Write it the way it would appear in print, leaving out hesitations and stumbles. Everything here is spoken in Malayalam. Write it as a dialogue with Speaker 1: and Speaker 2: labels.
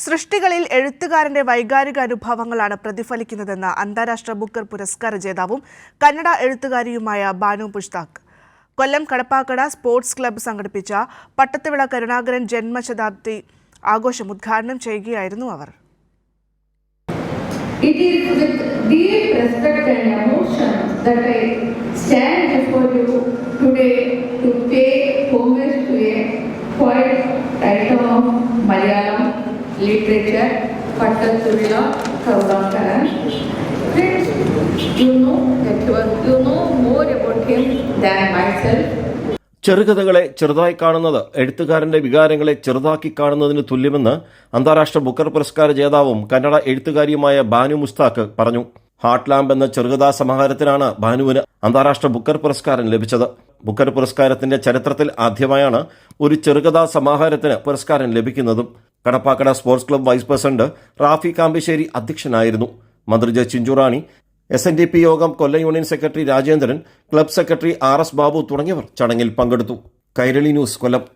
Speaker 1: സൃഷ്ടികളിൽ എഴുത്തുകാരന്റെ വൈകാരിക അനുഭവങ്ങളാണ് പ്രതിഫലിക്കുന്നതെന്ന് അന്താരാഷ്ട്ര ബുക്കർ പുരസ്കാര ജേതാവും കന്നഡ എഴുത്തുകാരിയുമായ ബാനു പുഷ്താക്. കൊല്ലം കടപ്പാക്കട സ്പോർട്സ് ക്ലബ്ബ് സംഘടിപ്പിച്ച പട്ടത്തുവിള കരുണാകരൻ ജന്മശതാബ്ദി ആഘോഷം ഉദ്ഘാടനം ചെയ്യുകയായിരുന്നു അവർ.
Speaker 2: It is with deep respect and emotion that I stand before you today to pay homage to a poet, titan of Malayalam literature, Pattathuilla Karunakaran. Friends, you know more about him than myself.
Speaker 3: ചെറുകഥകളെ ചെറുതായി കാണുന്നത് എഴുത്തുകാരന്റെ വികാരങ്ങളെ ചെറുതാക്കി കാണുന്നതിന് തുല്യമെന്ന് അന്താരാഷ്ട്ര ബുക്കർ പുരസ്കാര ജേതാവും കന്നഡ എഴുത്തുകാരിയുമായ ബാനു മുസ്താഖ് പറഞ്ഞു. ഹാർട്ട് ലാമ്പ് എന്ന ചെറുകഥാ സമാഹാരത്തിനാണ് ബാനുവിന് അന്താരാഷ്ട്ര ബുക്കർ പുരസ്കാരം ലഭിച്ചത്. ബുക്കർ പുരസ്കാരത്തിന്റെ ചരിത്രത്തിൽ ആദ്യമായാണ് ഒരു ചെറുകഥാ സമാഹാരത്തിന് പുരസ്കാരം ലഭിക്കുന്നതും. Kadappakada sports club vice president Rafi Kampassery അധ്യക്ഷനായിരുന്നു. മന്ത്രി ചിഞ്ചുറാണി, SNDP യോഗം Kollam union secretary Rajendran, club secretary RS Babu തുടങ്ങിയവർ ചടങ്ങിൽ പങ്കെടുത്തു. കൈരളി ന്യൂസ്, കൊല്ലം.